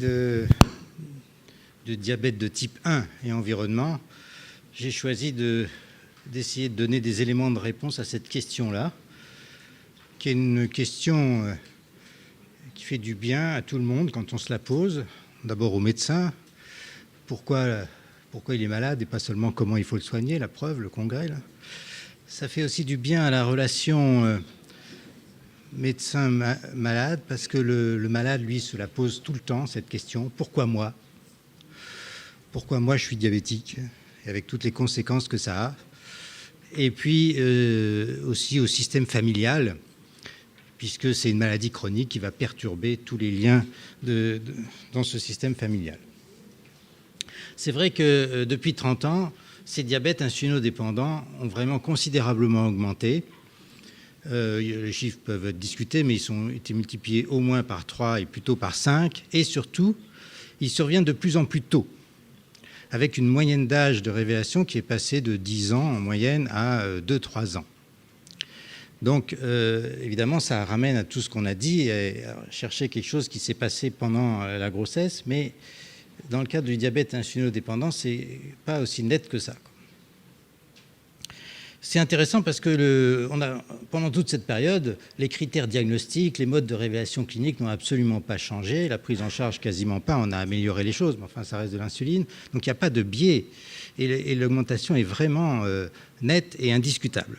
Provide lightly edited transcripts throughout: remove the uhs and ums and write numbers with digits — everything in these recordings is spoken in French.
de diabète de type 1 et environnement, j'ai choisi d'essayer de donner des éléments de réponse à cette question-là, qui est une question qui fait du bien à tout le monde quand on se la pose. D'abord aux médecins, pourquoi il est malade et pas seulement comment il faut le soigner, la preuve, le congrès, là. Ça fait aussi du bien à la relation médecin-malade, parce que le malade, lui, se la pose tout le temps, cette question. Pourquoi moi ? Pourquoi moi je suis diabétique ? Et avec toutes les conséquences que ça a. Et puis aussi au système familial, puisque c'est une maladie chronique qui va perturber tous les liens dans ce système familial. C'est vrai que depuis 30 ans, ces diabètes insulinodépendants ont vraiment considérablement augmenté. Les chiffres peuvent être discutés, mais ils ont été multipliés au moins par 3 et plutôt par 5. Et surtout, ils surviennent de plus en plus tôt, avec une moyenne d'âge de révélation qui est passée de 10 ans en moyenne à 2-3 ans. Donc, évidemment, ça ramène à tout ce qu'on a dit, à chercher quelque chose qui s'est passé pendant la grossesse, mais dans le cas du diabète insulinodépendant, c'est pas aussi net que ça. C'est intéressant parce que pendant toute cette période, les critères diagnostiques, les modes de révélation clinique n'ont absolument pas changé, la prise en charge quasiment pas, on a amélioré les choses, mais enfin ça reste de l'insuline, donc il n'y a pas de biais, et l'augmentation est vraiment nette et indiscutable.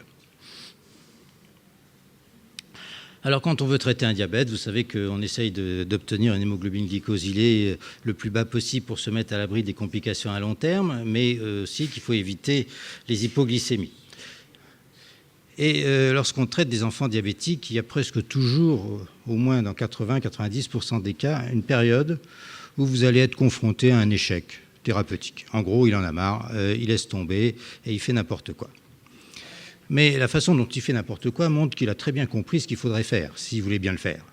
Alors quand on veut traiter un diabète, vous savez qu'on essaye d'obtenir une hémoglobine glycosylée le plus bas possible pour se mettre à l'abri des complications à long terme, mais aussi qu'il faut éviter les hypoglycémies. Et lorsqu'on traite des enfants diabétiques, il y a presque toujours, au moins dans 80-90% des cas, une période où vous allez être confronté à un échec thérapeutique. En gros, il en a marre, il laisse tomber et il fait n'importe quoi. Mais la façon dont il fait n'importe quoi montre qu'il a très bien compris ce qu'il faudrait faire, s'il voulait bien le faire.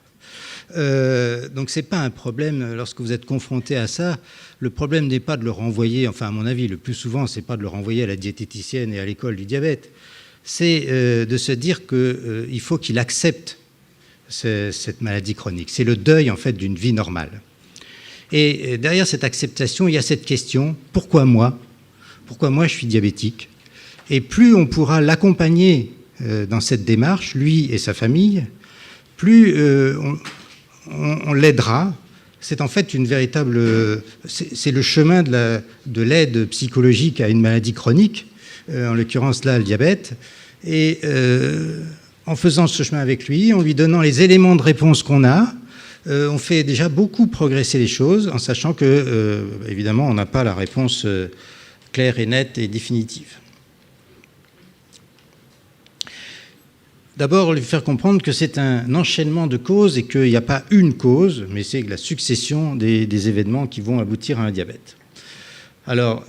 Donc ce n'est pas un problème lorsque vous êtes confronté à ça. Le problème n'est pas de le renvoyer, enfin à mon avis, le plus souvent, ce n'est pas de le renvoyer à la diététicienne et à l'école du diabète. C'est de se dire qu'il faut qu'il accepte cette maladie chronique. C'est le deuil, en fait, d'une vie normale. Et derrière cette acceptation, il y a cette question, pourquoi moi ? Pourquoi moi je suis diabétique ? Et plus on pourra l'accompagner dans cette démarche, lui et sa famille, plus on l'aidera. C'est en fait une véritable... C'est le chemin de l'aide psychologique à une maladie chronique, en l'occurrence là le diabète, et en faisant ce chemin avec lui, en lui donnant les éléments de réponse qu'on a, on fait déjà beaucoup progresser les choses, en sachant que, évidemment, on n'a pas la réponse claire et nette et définitive. D'abord, lui faire comprendre que c'est un enchaînement de causes et qu'il n'y a pas une cause, mais c'est la succession des événements qui vont aboutir à un diabète. Alors,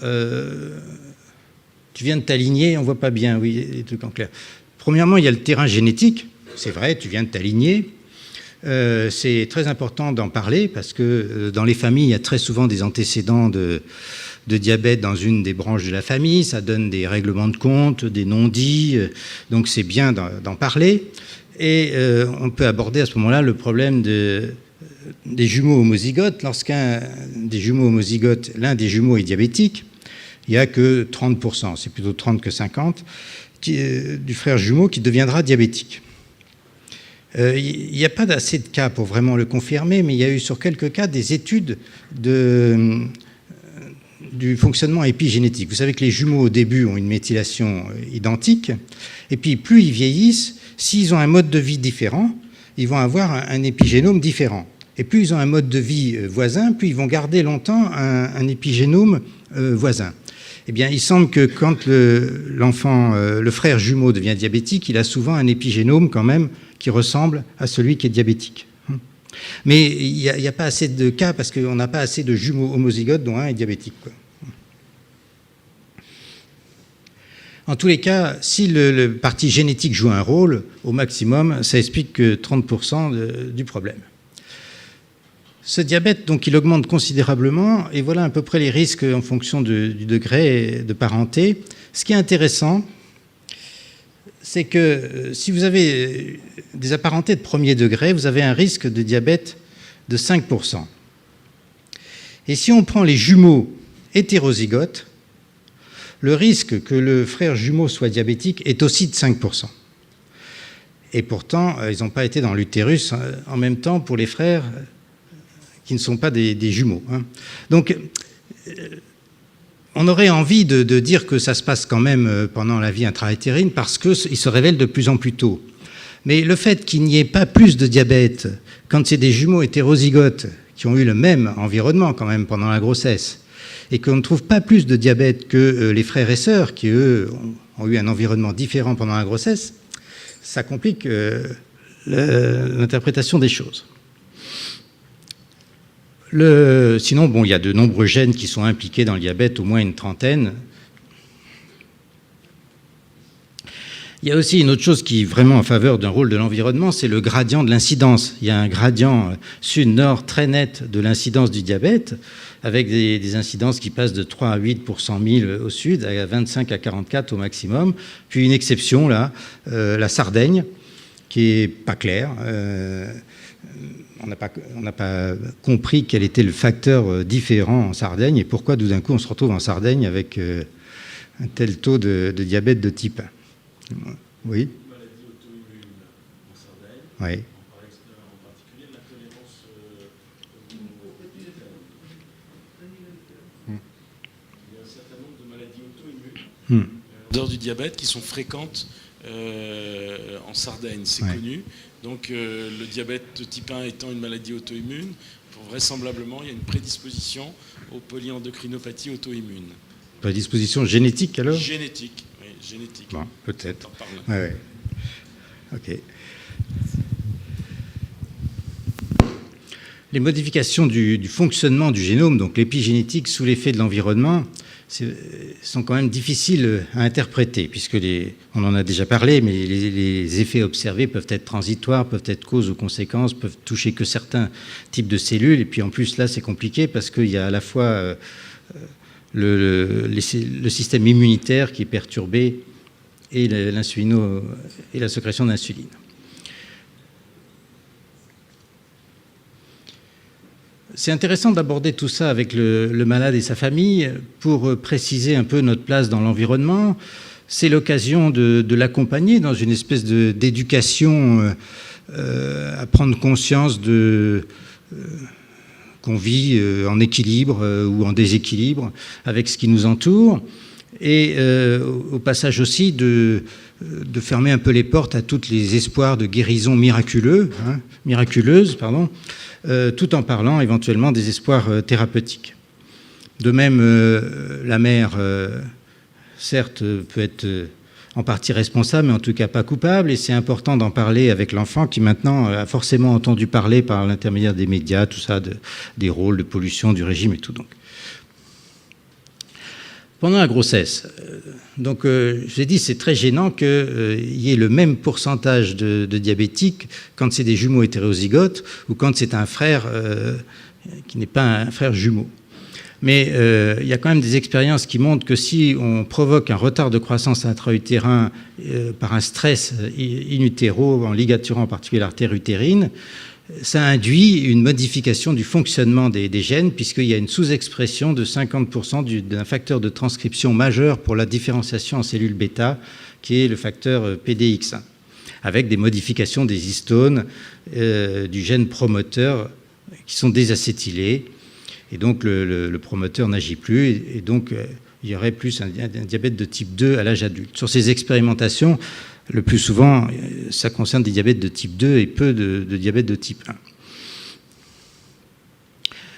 tu viens de t'aligner, on ne voit pas bien, oui, les trucs en clair. Premièrement, il y a le terrain génétique, c'est vrai, tu viens de t'aligner. C'est très important d'en parler parce que dans les familles, il y a très souvent des antécédents de diabète dans une des branches de la famille, ça donne des règlements de compte, des non-dits, donc c'est bien d'en parler. Et on peut aborder à ce moment-là le problème des jumeaux homozygotes. Lorsqu'un des jumeaux homozygotes, l'un des jumeaux est diabétique, il n'y a que 30%, c'est plutôt 30 que 50, du frère jumeau qui deviendra diabétique. Il n'y a pas assez de cas pour vraiment le confirmer, mais il y a eu sur quelques cas des études du fonctionnement épigénétique. Vous savez que les jumeaux au début ont une méthylation identique, et puis plus ils vieillissent, s'ils ont un mode de vie différent, ils vont avoir un épigénome différent. Et plus ils ont un mode de vie voisin, plus ils vont garder longtemps un épigénome voisin. Eh bien, il semble que quand le frère jumeau devient diabétique, il a souvent un épigénome quand même qui ressemble à celui qui est diabétique. Mais il n'y a pas assez de cas parce qu'on n'a pas assez de jumeaux homozygotes dont un est diabétique, quoi. En tous les cas, si le parti génétique joue un rôle, au maximum, ça explique que 30% du problème. Ce diabète, donc, il augmente considérablement, et voilà à peu près les risques en fonction du degré de parenté. Ce qui est intéressant, c'est que si vous avez des apparentés de premier degré, vous avez un risque de diabète de 5%. Et si on prend les jumeaux hétérozygotes, le risque que le frère jumeau soit diabétique est aussi de 5%. Et pourtant, ils n'ont pas été dans l'utérus en même temps pour les frères qui ne sont pas des jumeaux. Donc, on aurait envie de dire que ça se passe quand même pendant la vie intra-utérine parce qu'il se révèle de plus en plus tôt. Mais le fait qu'il n'y ait pas plus de diabète quand c'est des jumeaux hétérozygotes qui ont eu le même environnement quand même pendant la grossesse, et qu'on ne trouve pas plus de diabète que les frères et sœurs qui, eux, ont eu un environnement différent pendant la grossesse, ça complique l'interprétation des choses. Sinon, bon, il y a de nombreux gènes qui sont impliqués dans le diabète, au moins une trentaine. Il y a aussi une autre chose qui est vraiment en faveur d'un rôle de l'environnement, c'est le gradient de l'incidence. Il y a un gradient sud-nord très net de l'incidence du diabète, avec des incidences qui passent de 3 à 8 pour 100 000 au sud, à 25 à 44 au maximum. Puis une exception, là, la Sardaigne, qui n'est pas claire. On n'a pas compris quel était le facteur différent en Sardaigne et pourquoi, tout d'un coup, on se retrouve en Sardaigne avec un tel taux de diabète de type 1. Oui. Une maladie auto-immune en Sardaigne. Oui. On parlait en particulier de l'intolérance au gluten. Il y a un certain nombre de maladies auto-immunes en dehors du diabète qui sont fréquentes en Sardaigne, c'est connu. Donc le diabète de type 1 étant une maladie auto-immune, vraisemblablement il y a une prédisposition aux polyendocrinopathie auto-immune. Prédisposition génétique alors ? Génétique. Génétique. Bon, peut-être. Ouais. Ok. Les modifications du fonctionnement du génome, donc l'épigénétique sous l'effet de l'environnement, sont quand même difficiles à interpréter, puisque on en a déjà parlé, mais les effets observés peuvent être transitoires, peuvent être causes ou conséquences, peuvent toucher que certains types de cellules. Et puis en plus, là, c'est compliqué parce qu'il y a à la fois le système immunitaire qui est perturbé et la sécrétion d'insuline. C'est intéressant d'aborder tout ça avec le malade et sa famille pour préciser un peu notre place dans l'environnement. C'est l'occasion de l'accompagner dans une espèce d'éducation à prendre conscience qu'on vit en équilibre ou en déséquilibre avec ce qui nous entoure, et au passage aussi de fermer un peu les portes à tous les espoirs de guérison miraculeuse, tout en parlant éventuellement des espoirs thérapeutiques. De même, la mère, certes, peut être en partie responsable, mais en tout cas pas coupable, et c'est important d'en parler avec l'enfant qui maintenant a forcément entendu parler par l'intermédiaire des médias, tout ça, des rôles de pollution, du régime et tout. Donc. Pendant la grossesse, je vous ai dit, c'est très gênant qu'il y ait le même pourcentage de diabétiques quand c'est des jumeaux hétérozygotes ou quand c'est un frère qui n'est pas un frère jumeau. Mais il y a quand même des expériences qui montrent que si on provoque un retard de croissance intra-utérin par un stress in utero, en ligaturant en particulier l'artère utérine, ça induit une modification du fonctionnement des gènes, puisqu'il y a une sous-expression de 50% d'un facteur de transcription majeur pour la différenciation en cellules bêta, qui est le facteur PDX1, avec des modifications des histones du gène promoteur qui sont désacétylés. Et donc, le promoteur n'agit plus, et donc il y aurait plus un diabète de type 2 à l'âge adulte. Sur ces expérimentations, le plus souvent, ça concerne des diabètes de type 2 et peu de diabète de type 1.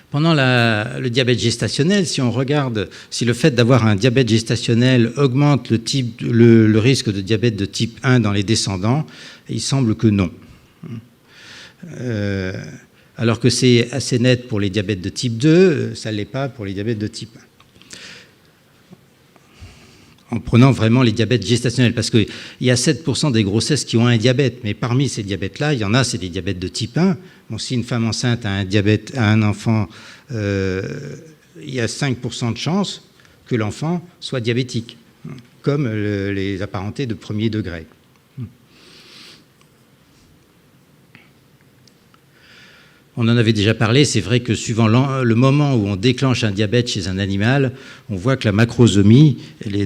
Pendant le diabète gestationnel, si on regarde si le fait d'avoir un diabète gestationnel augmente le risque de diabète de type 1 dans les descendants, il semble que non. Alors que c'est assez net pour les diabètes de type 2, ça ne l'est pas pour les diabètes de type 1. En prenant vraiment les diabètes gestationnels, parce qu'il y a 7% des grossesses qui ont un diabète, mais parmi ces diabètes-là, il y en a, c'est des diabètes de type 1. Bon, si une femme enceinte a un enfant, il y a 5% de chances que l'enfant soit diabétique, comme les apparentés de premier degré. On en avait déjà parlé, c'est vrai que suivant le moment où on déclenche un diabète chez un animal, on voit que la macrosomie,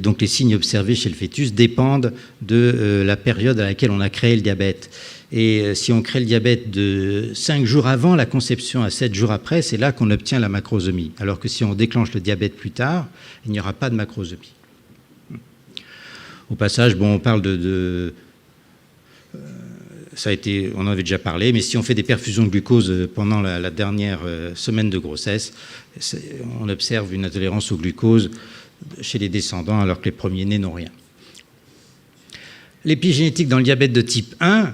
donc les signes observés chez le fœtus, dépendent de la période à laquelle on a créé le diabète. Et si on crée le diabète de 5 jours avant la conception à 7 jours après, c'est là qu'on obtient la macrosomie. Alors que si on déclenche le diabète plus tard, il n'y aura pas de macrosomie. Au passage, bon, on parle ça a été, on en avait déjà parlé, mais si on fait des perfusions de glucose pendant la dernière semaine de grossesse, on observe une intolérance au glucose chez les descendants alors que les premiers-nés n'ont rien. L'épigénétique dans le diabète de type 1,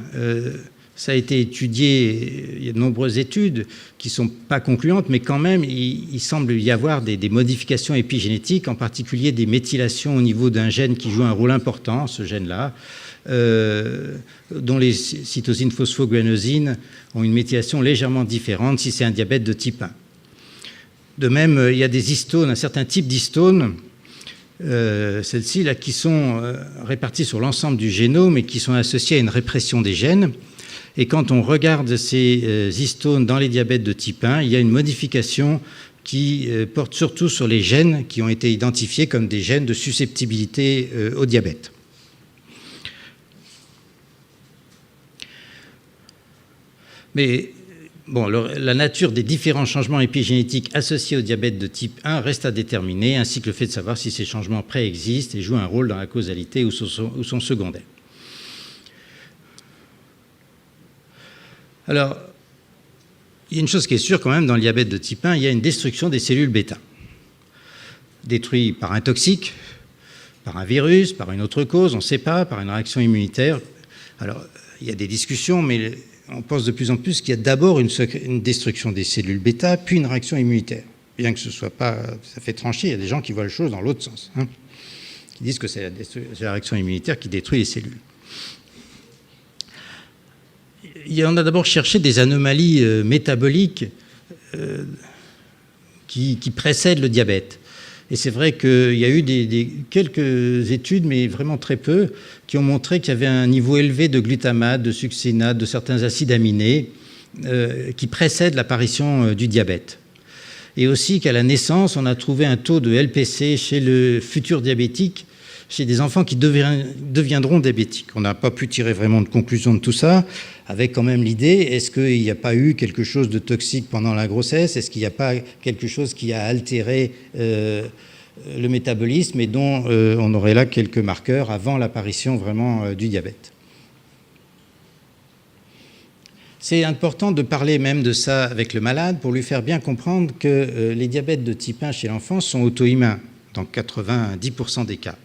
ça a été étudié, il y a de nombreuses études qui ne sont pas concluantes, mais quand même, il semble y avoir des modifications épigénétiques, en particulier des méthylations au niveau d'un gène qui joue un rôle important, ce gène-là, dont les cytosines phosphoguanosines ont une méthylation légèrement différente si c'est un diabète de type 1. De même, il y a des histones, un certain type d'histones, celles-ci là, qui sont réparties sur l'ensemble du génome et qui sont associées à une répression des gènes. Et quand on regarde ces histones dans les diabètes de type 1, il y a une modification qui porte surtout sur les gènes qui ont été identifiés comme des gènes de susceptibilité au diabète. Mais bon, la nature des différents changements épigénétiques associés au diabète de type 1 reste à déterminer, ainsi que le fait de savoir si ces changements préexistent et jouent un rôle dans la causalité ou sont secondaires. Alors, il y a une chose qui est sûre quand même dans le diabète de type 1, il y a une destruction des cellules bêta, détruites par un toxique, par un virus, par une autre cause, on ne sait pas, par une réaction immunitaire. Alors, il y a des discussions, mais on pense de plus en plus qu'il y a d'abord une destruction des cellules bêta, puis une réaction immunitaire. Bien que ce ne soit pas... Ça fait trancher, il y a des gens qui voient les choses dans l'autre sens, qui disent que c'est la réaction immunitaire qui détruit les cellules. On a d'abord cherché des anomalies métaboliques qui précèdent le diabète. Et c'est vrai qu'il y a eu quelques études, mais vraiment très peu, qui ont montré qu'il y avait un niveau élevé de glutamate, de succinate, de certains acides aminés qui précèdent l'apparition du diabète. Et aussi qu'à la naissance, on a trouvé un taux de LPC chez le futur diabétique, chez des enfants qui deviendront diabétiques. On n'a pas pu tirer vraiment de conclusion de tout ça, avec quand même l'idée, est-ce qu'il n'y a pas eu quelque chose de toxique pendant la grossesse? Est-ce qu'il n'y a pas quelque chose qui a altéré le métabolisme et dont on aurait là quelques marqueurs avant l'apparition vraiment du diabète? C'est important de parler même de ça avec le malade pour lui faire bien comprendre que les diabètes de type 1 chez l'enfant sont auto-immuns dans 90% des cas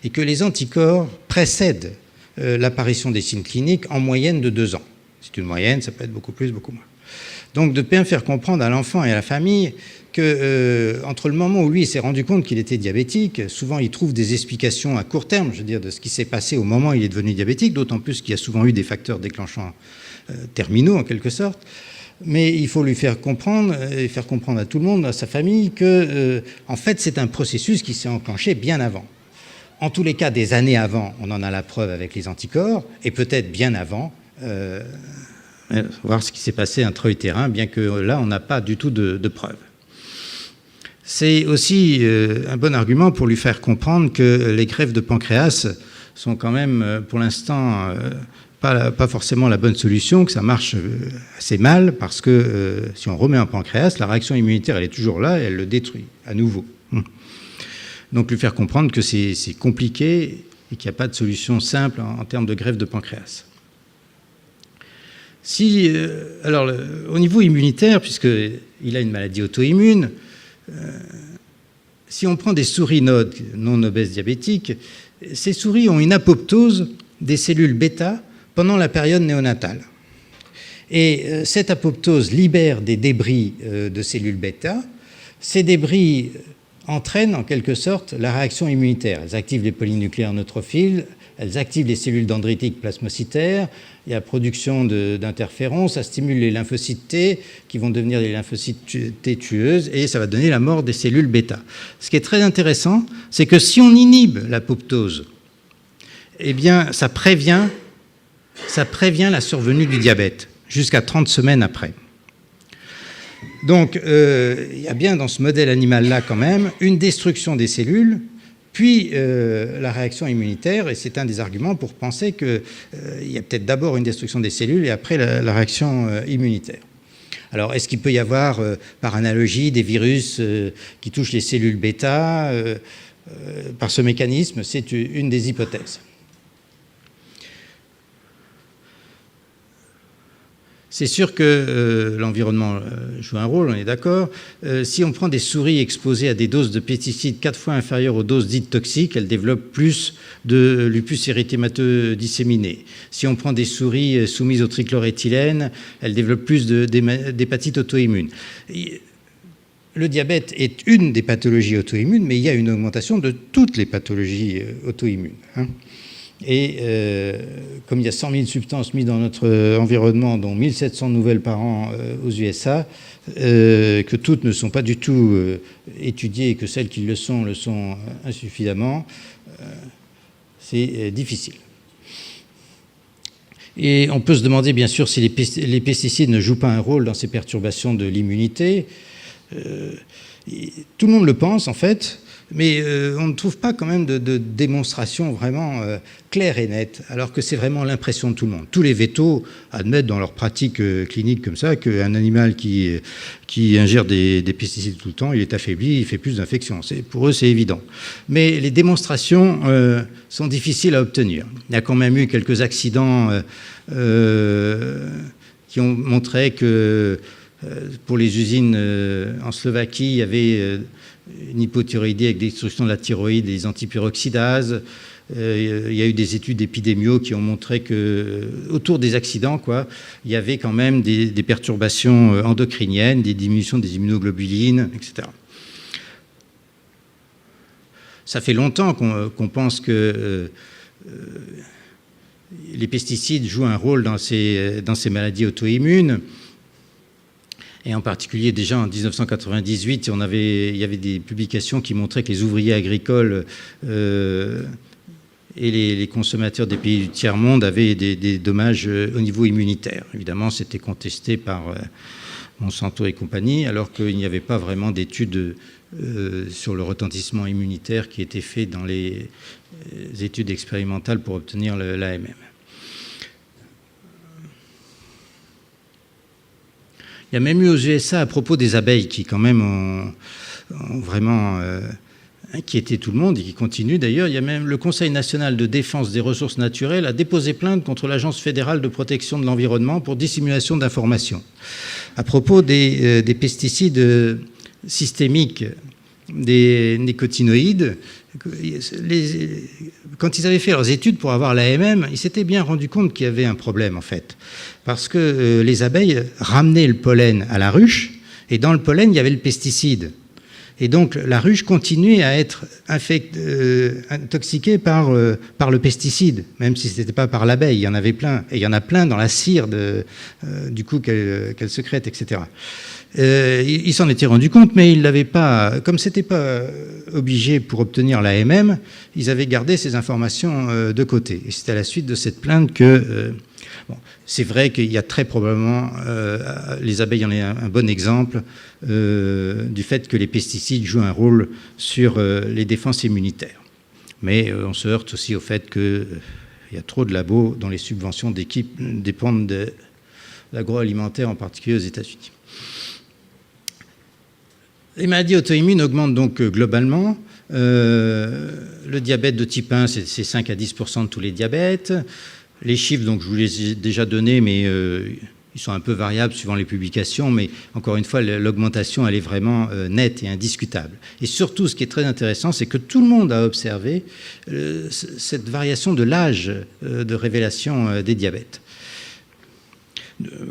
et que les anticorps précèdent l'apparition des signes cliniques en moyenne de 2 ans. C'est une moyenne, ça peut être beaucoup plus, beaucoup moins. Donc de bien faire comprendre à l'enfant et à la famille que entre le moment où lui s'est rendu compte qu'il était diabétique, souvent il trouve des explications à court terme, je veux dire, de ce qui s'est passé au moment où il est devenu diabétique, d'autant plus qu'il y a souvent eu des facteurs déclenchants terminaux en quelque sorte. Mais il faut lui faire comprendre, et faire comprendre à tout le monde, à sa famille, que en fait c'est un processus qui s'est enclenché bien avant. En tous les cas, des années avant, on en a la preuve avec les anticorps, et peut-être bien avant, voir ce qui s'est passé intra-utérin, bien que là, on n'a pas du tout de preuves. C'est aussi un bon argument pour lui faire comprendre que les greffes de pancréas sont quand même, pour l'instant, pas forcément la bonne solution, que ça marche assez mal, parce que si on remet un pancréas, la réaction immunitaire, elle est toujours là, et elle le détruit à nouveau. Donc lui faire comprendre que c'est compliqué et qu'il n'y a pas de solution simple en termes de greffe de pancréas. Alors, au niveau immunitaire, puisqu'il a une maladie auto-immune, si on prend des souris non obèses diabétiques, ces souris ont une apoptose des cellules bêta pendant la période néonatale. Et cette apoptose libère des débris de cellules bêta. Ces débris entraînent en quelque sorte la réaction immunitaire. Elles activent les polynucléaires neutrophiles, elles activent les cellules dendritiques plasmocytaires, il y a production d'interférons, ça stimule les lymphocytes T qui vont devenir des lymphocytes T tueuses et ça va donner la mort des cellules bêta. Ce qui est très intéressant, c'est que si on inhibe l'apoptose, eh bien ça prévient la survenue du diabète jusqu'à 30 semaines après. Donc, il y a bien dans ce modèle animal-là, quand même, une destruction des cellules, puis la réaction immunitaire, et c'est un des arguments pour penser qu'il y a peut-être d'abord une destruction des cellules et après la réaction immunitaire. Alors, est-ce qu'il peut y avoir, par analogie, des virus qui touchent les cellules bêta par ce mécanisme? C'est une des hypothèses. C'est sûr que l'environnement joue un rôle, on est d'accord. Si on prend des souris exposées à des doses de pesticides 4 fois inférieures aux doses dites toxiques, elles développent plus de lupus érythémateux disséminé. Si on prend des souris soumises au trichloréthylène, elles développent plus d'hépatite auto-immune. Le diabète est une des pathologies auto-immunes, mais il y a une augmentation de toutes les pathologies auto-immunes. Et comme il y a 100 000 substances mises dans notre environnement, dont 1700 nouvelles par an aux USA, que toutes ne sont pas du tout étudiées et que celles qui le sont insuffisamment, c'est difficile. Et on peut se demander bien sûr si les pesticides ne jouent pas un rôle dans ces perturbations de l'immunité. Tout le monde le pense en fait, mais on ne trouve pas quand même de démonstration vraiment claire et nette, alors que c'est vraiment l'impression de tout le monde. Tous les vétos admettent dans leur pratique clinique comme ça qu'un animal qui ingère des pesticides tout le temps, il est affaibli, il fait plus d'infections. Pour eux, c'est évident. Mais les démonstrations sont difficiles à obtenir. Il y a quand même eu quelques accidents qui ont montré que pour les usines en Slovaquie, il y avait une hypothyroïdie avec destruction de la thyroïde et des antipyroxydases. Il y a eu des études épidémiaux qui ont montré qu'autour des accidents, il y avait quand même des perturbations endocriniennes, des diminutions des immunoglobulines, etc. Ça fait longtemps qu'on pense que les pesticides jouent un rôle dans ces maladies auto-immunes. Et en particulier, déjà en 1998, il y avait des publications qui montraient que les ouvriers agricoles et les consommateurs des pays du tiers-monde avaient des dommages au niveau immunitaire. Évidemment, c'était contesté par Monsanto et compagnie, alors qu'il n'y avait pas vraiment d'études sur le retentissement immunitaire qui étaient faites dans les études expérimentales pour obtenir l'AMM. Il y a même eu aux USA à propos des abeilles qui quand même ont vraiment inquiété tout le monde et qui continuent d'ailleurs. Il y a même le Conseil national de défense des ressources naturelles a déposé plainte contre l'Agence fédérale de protection de l'environnement pour dissimulation d'informations à propos des pesticides systémiques, des nécotinoïdes. Quand ils avaient fait leurs études pour avoir l'AMM, ils s'étaient bien rendus compte qu'il y avait un problème en fait. Parce que les abeilles ramenaient le pollen à la ruche, et dans le pollen, il y avait le pesticide. Et donc la ruche continuait à être intoxiquée par le pesticide, même si ce n'était pas par l'abeille. Il y en avait plein. Et il y en a plein dans la cire du coup qu'elle sécrète, etc. Ils s'en étaient rendus compte, mais ils l'avaient pas. Comme c'était pas obligé pour obtenir l'AMM, ils avaient gardé ces informations de côté. Et c'est à la suite de cette plainte que c'est vrai qu'il y a très probablement, les abeilles en est un bon exemple, du fait que les pesticides jouent un rôle sur les défenses immunitaires. Mais on se heurte aussi au fait qu'il y a trop de labos dont les subventions d'équipes dépendent de l'agroalimentaire, en particulier aux États-Unis. Les maladies auto-immunes augmentent donc globalement. Le diabète de type 1, c'est 5 à 10% de tous les diabètes. Les chiffres, donc, je vous les ai déjà donnés, mais ils sont un peu variables suivant les publications. Mais encore une fois, l'augmentation, elle est vraiment nette et indiscutable. Et surtout, ce qui est très intéressant, c'est que tout le monde a observé cette variation de l'âge de révélation des diabètes.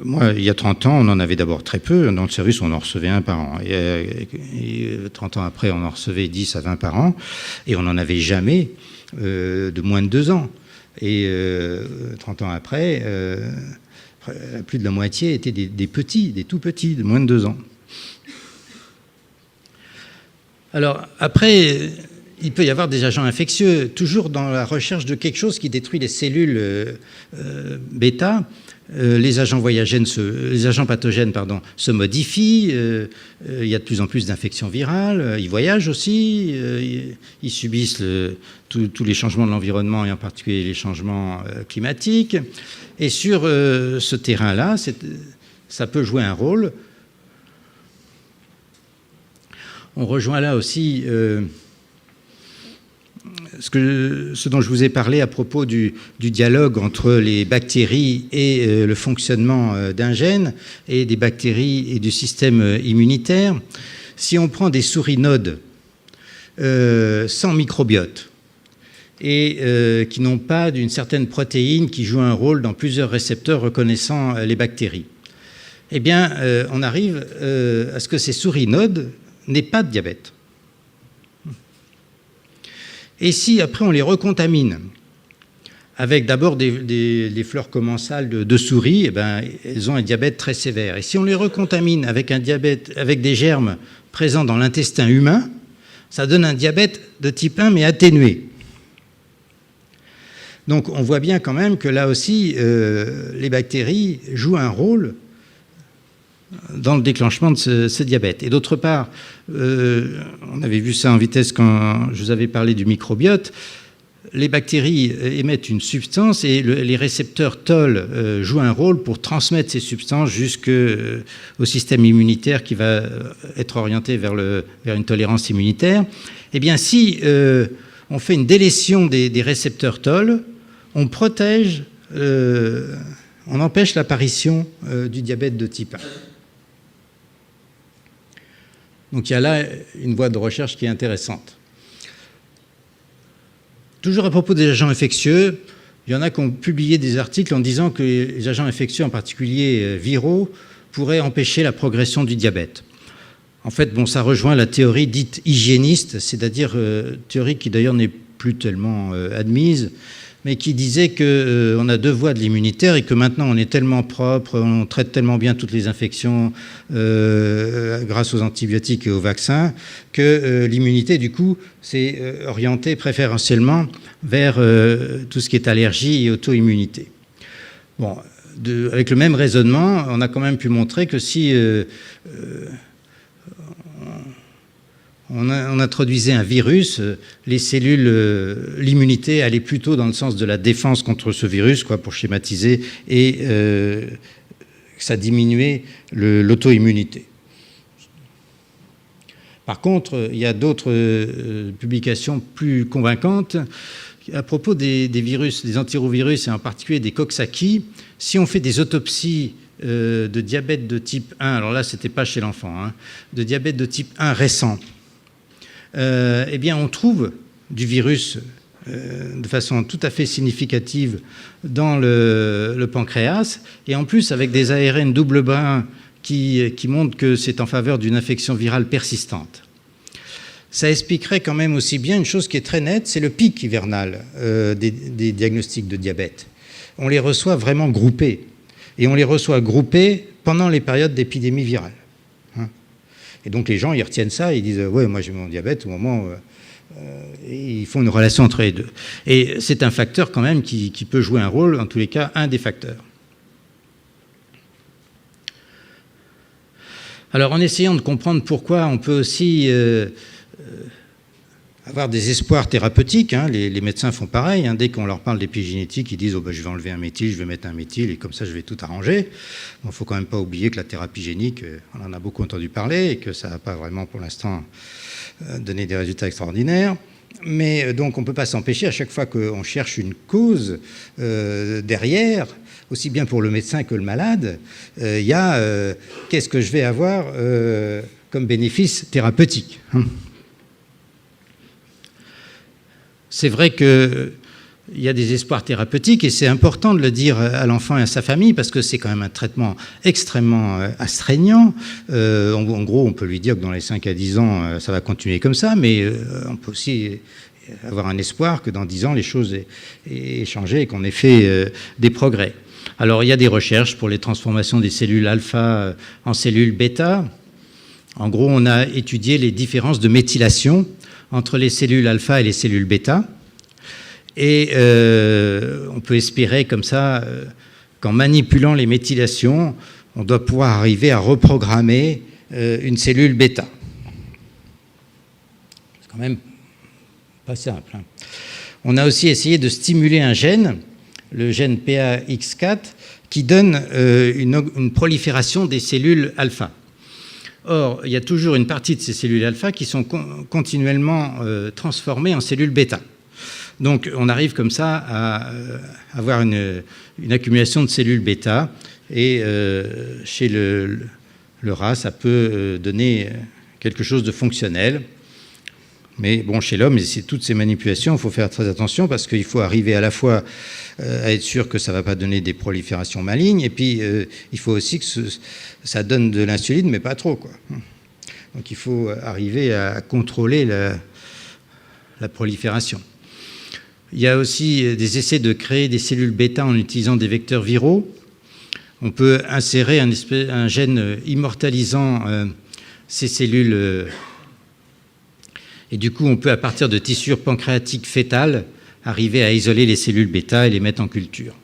Moi, il y a 30 ans, on en avait d'abord très peu. Dans le service, on en recevait un par an. Et 30 ans après, on en recevait 10 à 20 par an. Et on n'en avait jamais de moins de 2 ans. Et 30 ans après, plus de la moitié étaient des petits, des tout petits, de moins de 2 ans. Alors, après, il peut y avoir des agents infectieux, toujours dans la recherche de quelque chose qui détruit les cellules bêta. Les agents pathogènes se modifient, il y a de plus en plus d'infections virales, ils voyagent aussi, ils subissent tous les changements de l'environnement et en particulier les changements climatiques. Et sur ce terrain-là, ça peut jouer un rôle. On rejoint là aussi ce dont je vous ai parlé à propos du dialogue entre les bactéries et le fonctionnement d'un gène, et des bactéries et du système immunitaire. Si on prend des souris nodes sans microbiote et qui n'ont pas d'une certaine protéine qui joue un rôle dans plusieurs récepteurs reconnaissant les bactéries, eh bien, on arrive à ce que ces souris nodes n'aient pas de diabète. Et si après on les recontamine avec d'abord des fleurs commensales de souris, eh ben, elles ont un diabète très sévère. Et si on les recontamine avec un diabète, avec des germes présents dans l'intestin humain, ça donne un diabète de type 1 mais atténué. Donc on voit bien quand même que là aussi, les bactéries jouent un rôle dans le déclenchement de ce diabète. Et d'autre part, on avait vu ça en vitesse quand je vous avais parlé du microbiote, les bactéries émettent une substance et les récepteurs TOL jouent un rôle pour transmettre ces substances jusqu'au système immunitaire qui va être orienté vers une tolérance immunitaire. Eh bien, si on fait une délétion des récepteurs TOL, on protège, on empêche l'apparition du diabète de type 1. Donc il y a là une voie de recherche qui est intéressante. Toujours à propos des agents infectieux, il y en a qui ont publié des articles en disant que les agents infectieux, en particulier viraux, pourraient empêcher la progression du diabète. En fait, ça rejoint la théorie dite hygiéniste, c'est-à-dire théorie qui d'ailleurs n'est plus tellement admise, mais qui disait qu'on a deux voies de l'immunitaire et que maintenant on est tellement propre, on traite tellement bien toutes les infections grâce aux antibiotiques et aux vaccins, que l'immunité, du coup, s'est orientée préférentiellement vers tout ce qui est allergie et auto-immunité. Bon, avec le même raisonnement, on a quand même pu montrer que si on introduisait un virus, les cellules, l'immunité allait plutôt dans le sens de la défense contre ce virus, pour schématiser, et ça diminuait l'auto-immunité. Par contre, il y a d'autres publications plus convaincantes à propos des virus, des antirétrovirus, et en particulier des Coxsackie. Si on fait des autopsies de diabète de type 1, alors là, c'était pas chez l'enfant, de diabète de type 1 récent, eh bien, on trouve du virus de façon tout à fait significative dans le pancréas, et en plus avec des ARN double brin qui montrent que c'est en faveur d'une infection virale persistante. Ça expliquerait quand même aussi bien une chose qui est très nette, c'est le pic hivernal des diagnostics de diabète. On les reçoit vraiment groupés, et on les reçoit groupés pendant les périodes d'épidémie virale. Et donc les gens, ils retiennent ça, ils disent « ouais, moi j'ai mon diabète au moment où… » et ils font une relation entre les deux. Et c'est un facteur quand même qui peut jouer un rôle, en tous les cas, un des facteurs. Alors en essayant de comprendre pourquoi on peut aussi avoir des espoirs thérapeutiques, les médecins font pareil, dès qu'on leur parle d'épigénétique, ils disent « je vais enlever un méthyle, je vais mettre un méthyle, et comme ça je vais tout arranger ». Il ne faut quand même pas oublier que la thérapie génique, on en a beaucoup entendu parler, et que ça n'a pas vraiment pour l'instant donné des résultats extraordinaires. Mais donc on ne peut pas s'empêcher, à chaque fois qu'on cherche une cause derrière, aussi bien pour le médecin que le malade, il y a qu'est-ce que je vais avoir comme bénéfice thérapeutique. C'est vrai qu'il y a des espoirs thérapeutiques et c'est important de le dire à l'enfant et à sa famille parce que c'est quand même un traitement extrêmement astreignant. En gros, on peut lui dire que dans les 5 à 10 ans, ça va continuer comme ça, mais on peut aussi avoir un espoir que dans 10 ans, les choses aient changé et qu'on ait fait des progrès. Alors, il y a des recherches pour les transformations des cellules alpha en cellules bêta. En gros, on a étudié les différences de méthylation entre les cellules alpha et les cellules bêta. Et on peut espérer comme ça qu'en manipulant les méthylations, on doit pouvoir arriver à reprogrammer une cellule bêta. C'est quand même pas simple. Hein. On a aussi essayé de stimuler un gène, le gène PAX4, qui donne une prolifération des cellules alpha. Or, il y a toujours une partie de ces cellules alpha qui sont continuellement transformées en cellules bêta. Donc, on arrive comme ça à avoir une accumulation de cellules bêta. Et chez le rat, ça peut donner quelque chose de fonctionnel. Mais bon, chez l'homme, c'est toutes ces manipulations, il faut faire très attention parce qu'il faut arriver à la fois à être sûr que ça ne va pas donner des proliférations malignes, et puis il faut aussi que ça donne de l'insuline, mais pas trop, quoi. Donc il faut arriver à contrôler la prolifération. Il y a aussi des essais de créer des cellules bêta en utilisant des vecteurs viraux. On peut insérer un gène immortalisant ces cellules et du coup, on peut, à partir de tissures pancréatiques fétales, arriver à isoler les cellules bêta et les mettre en culture.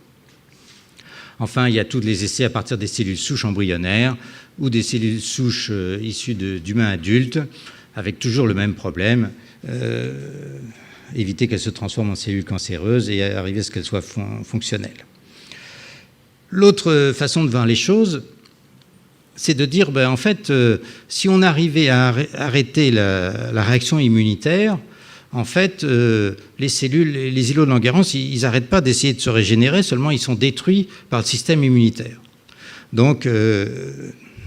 Enfin, il y a tous les essais à partir des cellules souches embryonnaires ou des cellules souches issues d'humains adultes, avec toujours le même problème, éviter qu'elles se transforment en cellules cancéreuses et arriver à ce qu'elles soient fonctionnelles. L'autre façon de voir les choses, c'est de dire, en fait, si on arrivait à arrêter la réaction immunitaire, en fait, les cellules, les îlots de Langerhans, ils n'arrêtent pas d'essayer de se régénérer, seulement ils sont détruits par le système immunitaire. Donc,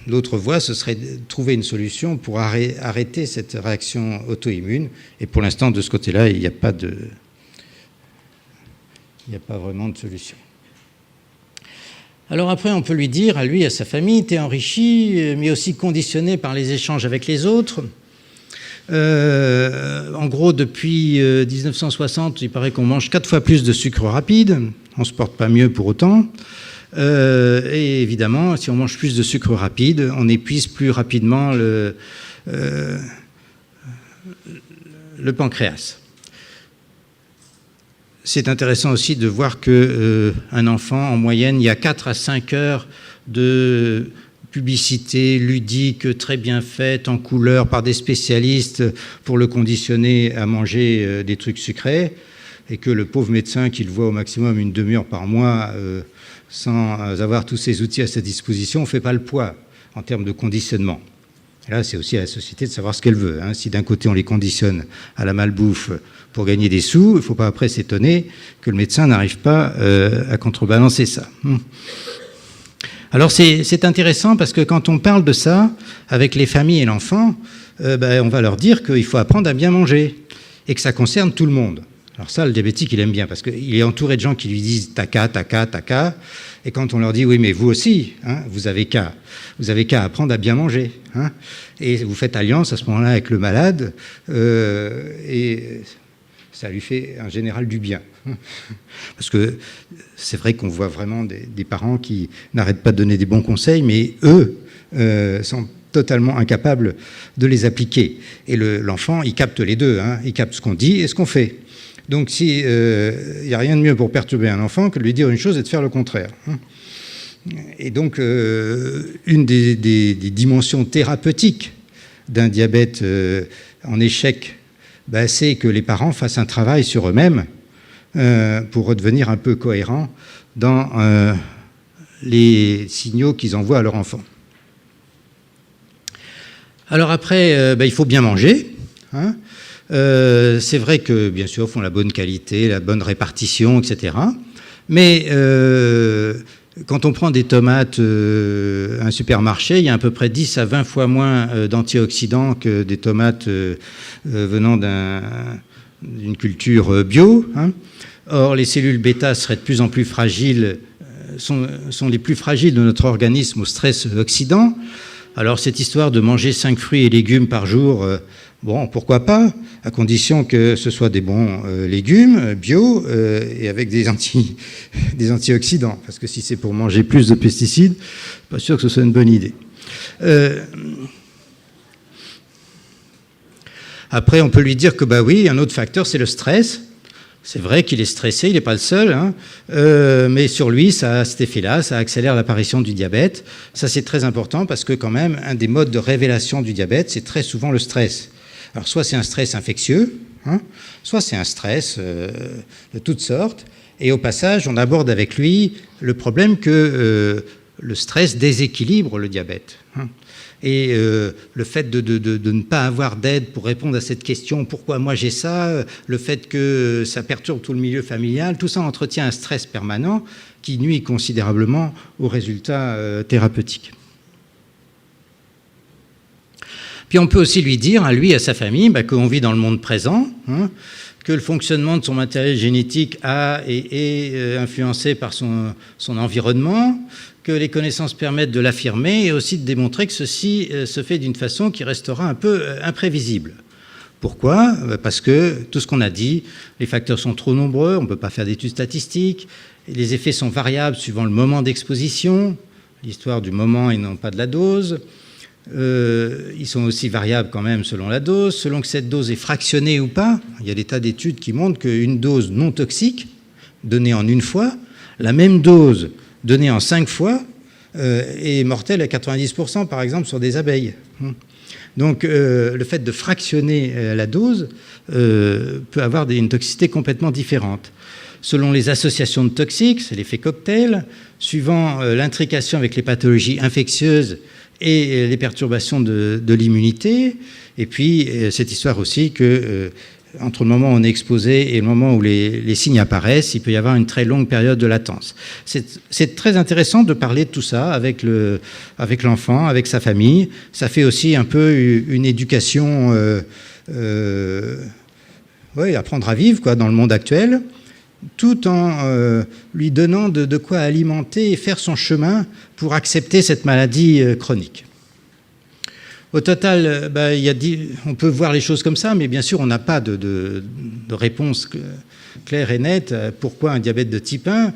l'autre voie, ce serait de trouver une solution pour arrêter cette réaction auto-immune. Et pour l'instant, de ce côté-là, il n'y a pas vraiment de solution. Alors après, on peut lui dire, à lui, à sa famille, t'es enrichi, mais aussi conditionné par les échanges avec les autres. En gros, depuis 1960, il paraît qu'on mange 4 fois plus de sucre rapide. On ne se porte pas mieux pour autant. Et évidemment, si on mange plus de sucre rapide, on épuise plus rapidement le pancréas. C'est intéressant aussi de voir qu'un enfant, en moyenne, il y a 4 à 5 heures de publicité ludique très bien faite, en couleur, par des spécialistes pour le conditionner à manger des trucs sucrés, et que le pauvre médecin qui le voit au maximum une demi-heure par mois, sans avoir tous ces outils à sa disposition, ne fait pas le poids en termes de conditionnement. Et là, c'est aussi à la société de savoir ce qu'elle veut. Hein. Si d'un côté, on les conditionne à la malbouffe pour gagner des sous, il ne faut pas après s'étonner que le médecin n'arrive pas à contrebalancer ça. Alors, c'est intéressant parce que quand on parle de ça avec les familles et l'enfant, on va leur dire qu'il faut apprendre à bien manger et que ça concerne tout le monde. Alors ça, le diabétique, il aime bien parce qu'il est entouré de gens qui lui disent « taka, taka, taka ». Et quand on leur dit « oui, mais vous aussi, hein, vous avez qu'à apprendre à bien manger hein ». Et vous faites alliance à ce moment-là avec le malade et ça lui fait en général du bien. Parce que c'est vrai qu'on voit vraiment des parents qui n'arrêtent pas de donner des bons conseils, mais eux sont totalement incapables de les appliquer. Et l'enfant, il capte les deux, hein, il capte ce qu'on dit et ce qu'on fait. Donc, il n'y a rien de mieux pour perturber un enfant que de lui dire une chose et de faire le contraire. Et donc, une des dimensions thérapeutiques d'un diabète en échec, c'est que les parents fassent un travail sur eux-mêmes pour redevenir un peu cohérents dans les signaux qu'ils envoient à leur enfant. Alors après, il faut bien manger, hein. C'est vrai que, bien sûr, ils font la bonne qualité, la bonne répartition, etc. Mais quand on prend des tomates à un supermarché, il y a à peu près 10 à 20 fois moins d'antioxydants que des tomates venant d'une culture bio. Hein. Or, les cellules bêta seraient de plus en plus fragiles, sont les plus fragiles de notre organisme au stress oxydant. Alors, cette histoire de manger 5 fruits et légumes par jour... bon, pourquoi pas, à condition que ce soit des bons légumes bio et avec des antioxydants. Parce que si c'est pour manger plus de pesticides, pas sûr que ce soit une bonne idée. Après, on peut lui dire que, bah oui, un autre facteur, c'est le stress. C'est vrai qu'il est stressé, il n'est pas le seul, hein. Mais sur lui, ça a cet effet-là, ça accélère l'apparition du diabète. Ça, c'est très important parce que quand même, un des modes de révélation du diabète, c'est très souvent le stress. Alors, soit c'est un stress infectieux, hein, soit c'est un stress de toutes sortes. Et au passage, on aborde avec lui le problème que le stress déséquilibre le diabète, hein. Et le fait de ne pas avoir d'aide pour répondre à cette question, pourquoi moi j'ai ça, le fait que ça perturbe tout le milieu familial, tout ça entretient un stress permanent qui nuit considérablement aux résultats thérapeutiques. Puis on peut aussi lui dire, à lui et à sa famille, qu'on vit dans le monde présent, hein, que le fonctionnement de son matériel génétique est influencé par son environnement, que les connaissances permettent de l'affirmer et aussi de démontrer que ceci se fait d'une façon qui restera un peu imprévisible. Pourquoi ? Parce que tout ce qu'on a dit, les facteurs sont trop nombreux, on ne peut pas faire d'études statistiques, les effets sont variables suivant le moment d'exposition, l'histoire du moment et non pas de la dose. Ils sont aussi variables quand même selon la dose, selon que cette dose est fractionnée ou pas. Il y a des tas d'études qui montrent qu'une dose non toxique, donnée en une fois, la même dose donnée en 5 fois, est mortelle à 90%, par exemple, sur des abeilles. Donc, le fait de fractionner la dose peut avoir une toxicité complètement différente. Selon les associations de toxiques, c'est l'effet cocktail, suivant l'intrication avec les pathologies infectieuses et les perturbations de l'immunité, et puis cette histoire aussi que entre le moment où on est exposé et le moment où les signes apparaissent, il peut y avoir une très longue période de latence. C'est très intéressant de parler de tout ça avec l'enfant, avec sa famille. Ça fait aussi un peu une éducation, apprendre à vivre quoi, dans le monde actuel, tout en lui donnant de quoi alimenter et faire son chemin pour accepter cette maladie chronique. Au total, on peut voir les choses comme ça, mais bien sûr, on n'a pas de réponse claire et nette. Pourquoi un diabète de type 1 ?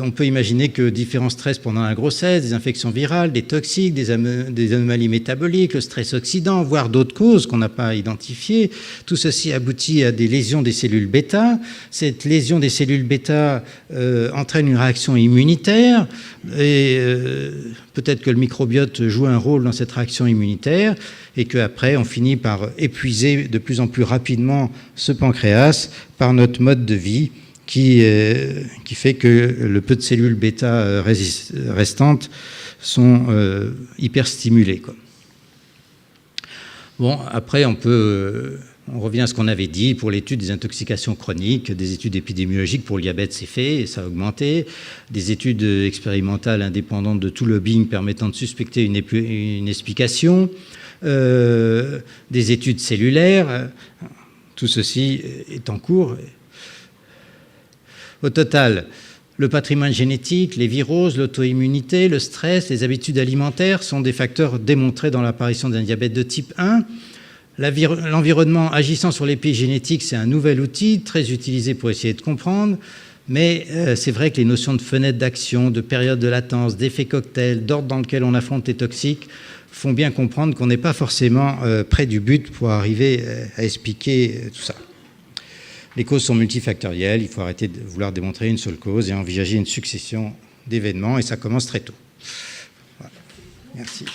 On peut imaginer que différents stress pendant la grossesse, des infections virales, des toxiques, des anomalies métaboliques, le stress oxydant, voire d'autres causes qu'on n'a pas identifiées. Tout ceci aboutit à des lésions des cellules bêta. Cette lésion des cellules bêta entraîne une réaction immunitaire et peut-être que le microbiote joue un rôle dans cette réaction immunitaire et qu'après, on finit par épuiser de plus en plus rapidement ce pancréas par notre mode de vie qui fait que le peu de cellules bêta restantes sont hyperstimulées, quoi. Bon, après, on revient à ce qu'on avait dit pour l'étude des intoxications chroniques, des études épidémiologiques pour le diabète, c'est fait, et ça a augmenté. Des études expérimentales indépendantes de tout lobbying permettant de suspecter une explication. Des études cellulaires. Tout ceci est en cours. Au total, le patrimoine génétique, les viroses, l'auto-immunité, le stress, les habitudes alimentaires sont des facteurs démontrés dans l'apparition d'un diabète de type 1. L'environnement agissant sur l'épigénétique, c'est un nouvel outil très utilisé pour essayer de comprendre, mais c'est vrai que les notions de fenêtre d'action, de période de latence, d'effet cocktail, d'ordre dans lequel on affronte les toxiques, font bien comprendre qu'on n'est pas forcément près du but pour arriver à expliquer tout ça. Les causes sont multifactorielles, il faut arrêter de vouloir démontrer une seule cause et envisager une succession d'événements, et ça commence très tôt. Voilà. Merci.